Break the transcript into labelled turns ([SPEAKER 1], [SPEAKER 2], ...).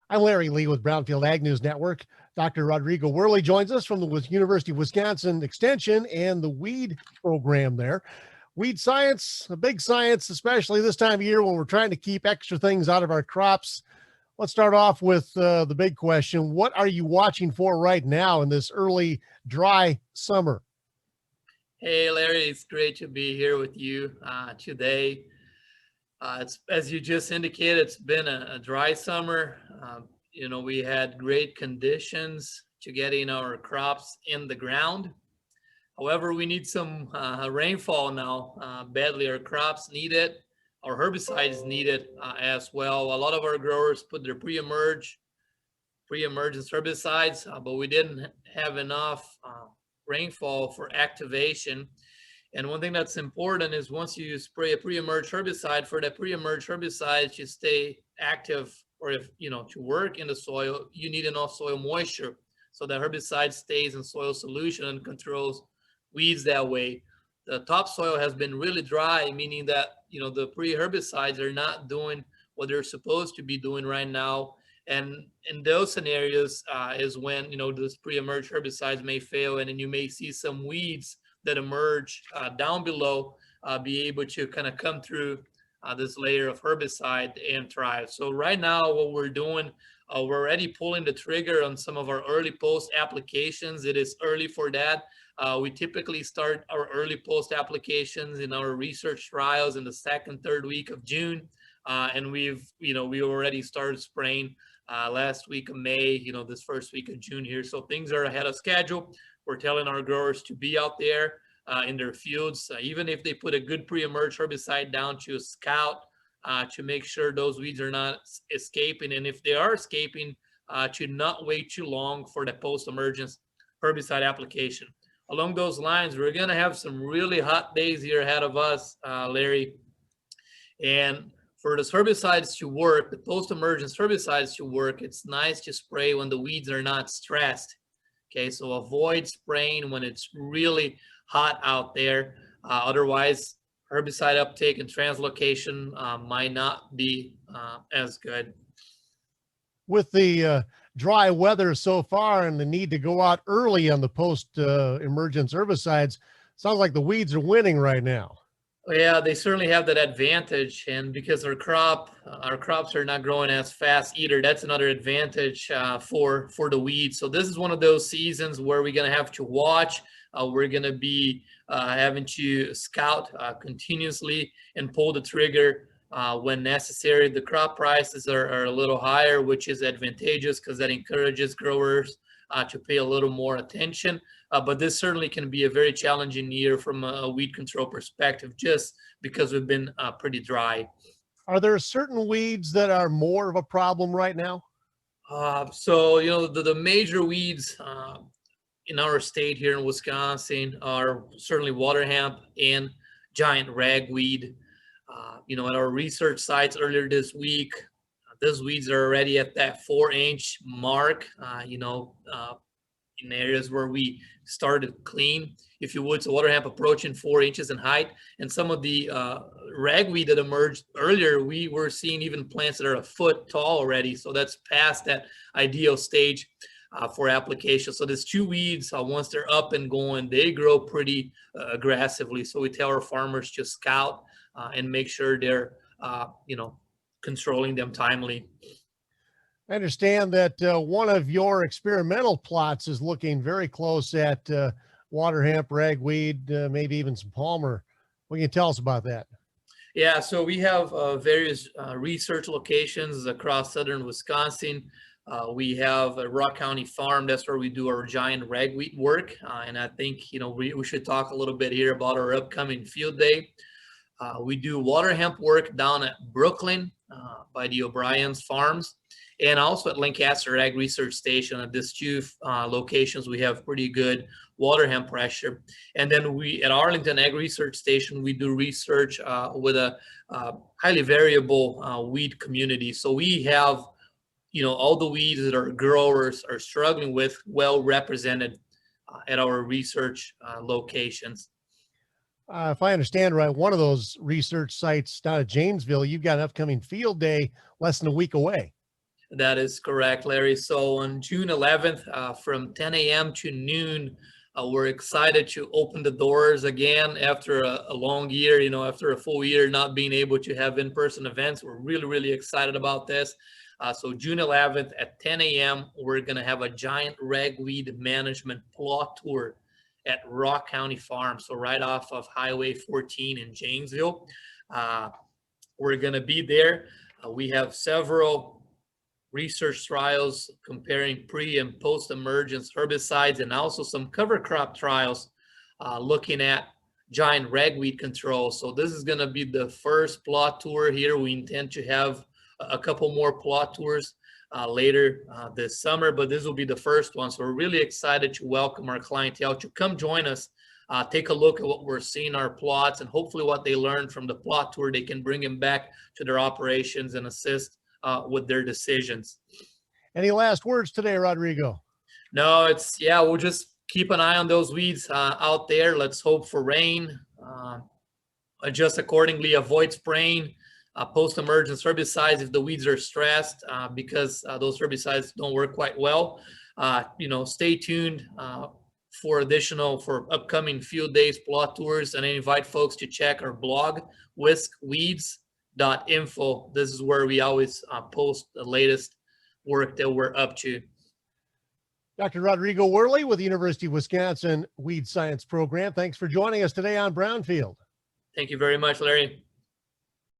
[SPEAKER 1] I'm Larry Lee with Brownfield Ag News Network. Dr. Rodrigo Werle joins us from the University of Wisconsin Extension and the weed program there. Weed science, a big science, especially this time of year when we're trying to keep extra things out of our crops. Let's start off with the big question. What are you watching for right now in this early dry summer?
[SPEAKER 2] Hey, Larry, it's great to be here with you today. It's as you just indicated, it's been a dry summer. We had great conditions to getting our crops in the ground. However, we need some rainfall now. Badly, our crops need it. Our herbicides need it as well. A lot of our growers put their pre-emergence herbicides, but we didn't have enough rainfall for activation. And one thing that's important is once you spray a pre-emerge herbicide, for that pre-emerge herbicide to stay active, or if to work in the soil, you need enough soil moisture. So the herbicide stays in soil solution and controls weeds that way. The topsoil has been really dry, meaning that the pre-herbicides are not doing what they're supposed to be doing right now. And in those scenarios is when those pre-emerge herbicides may fail, and then you may see some weeds that emerge down below be able to kind of come through this layer of herbicide and thrive. So right now what we're doing, we're already pulling the trigger on some of our early post applications. It is early for that. We typically start our early post applications in our research trials in the second, third week of June. And we already started spraying last week of May, this first week of June here. So things are ahead of schedule. We're telling our growers to be out there in their fields, even if they put a good pre-emerge herbicide down to scout to make sure those weeds are not escaping. And if they are escaping, to not wait too long for the post-emergence herbicide application. Along those lines, we're going to have some really hot days here ahead of us, Larry. And for those herbicides to work, the post-emergence herbicides to work, it's nice to spray when the weeds are not stressed. Okay, so avoid spraying when it's really hot out there. Otherwise, herbicide uptake and translocation might not be as good.
[SPEAKER 1] With the dry weather so far and the need to go out early on the post-emergence herbicides, sounds like the weeds are winning right now.
[SPEAKER 2] Yeah, they certainly have that advantage, and because our crops are not growing as fast either, that's another advantage for the weeds. So this is one of those seasons where we're going to have to watch. We're going to be having to scout continuously and pull the trigger when necessary. The crop prices are a little higher, which is advantageous because that encourages growers to pay a little more attention. But this certainly can be a very challenging year from a weed control perspective, just because we've been pretty dry.
[SPEAKER 1] Are there certain weeds that are more of a problem right now?
[SPEAKER 2] So the major weeds in our state here in Wisconsin are certainly water hemp and giant ragweed. At our research sites earlier this week, those weeds are already at that 4-inch mark, in areas where we started clean, if you would. So water hemp approaching 4 inches in height. And some of the ragweed that emerged earlier, we were seeing even plants that are a foot tall already. So that's past that ideal stage for application. So these two weeds, once they're up and going, they grow pretty aggressively. So we tell our farmers to scout and make sure they're, controlling them timely.
[SPEAKER 1] I understand that one of your experimental plots is looking very close at water hemp, ragweed, maybe even some palmer. What can you tell us about that?
[SPEAKER 2] Yeah, so we have various research locations across southern Wisconsin. We have a Rock County farm. That's where we do our giant ragweed work. And I think, we should talk a little bit here about our upcoming field day. We do water hemp work down at Brooklyn by the O'Brien's farms, and also at Lancaster Ag Research Station. At these two locations, we have pretty good water hemp pressure. And then we, at Arlington Ag Research Station, we do research with a highly variable weed community. So we have, all the weeds that our growers are struggling with well represented at our research locations.
[SPEAKER 1] If I understand right, one of those research sites down at Janesville, you've got an upcoming field day less than a week away.
[SPEAKER 2] That is correct, Larry. So on June 11th, from 10 a.m. to noon, we're excited to open the doors again after a long year, after a full year not being able to have in-person events. We're really, really excited about this. So June 11th at 10 a.m., we're going to have a giant ragweed management plot tour at Rock County Farm. So right off of Highway 14 in Janesville. We're going to be there. We have several research trials comparing pre and post-emergence herbicides, and also some cover crop trials looking at giant ragweed control. So this is going to be the first plot tour here. We intend to have a couple more plot tours later this summer, but this will be the first one. So we're really excited to welcome our clientele to come join us, take a look at what we're seeing our plots, and hopefully what they learned from the plot tour, they can bring them back to their operations and assist with their decisions.
[SPEAKER 1] Any last words today, Rodrigo?
[SPEAKER 2] No, we'll just keep an eye on those weeds out there. Let's hope for rain. Adjust accordingly, avoid spraying post-emergence herbicides if the weeds are stressed, because those herbicides don't work quite well. Stay tuned for upcoming field days, plot tours, and I invite folks to check our blog, whiskweeds.info. This is where we always post the latest work that we're up to.
[SPEAKER 1] Dr. Rodrigo Werle with the University of Wisconsin Weed Science Program. Thanks for joining us today on Brownfield.
[SPEAKER 2] Thank you very much, Larry.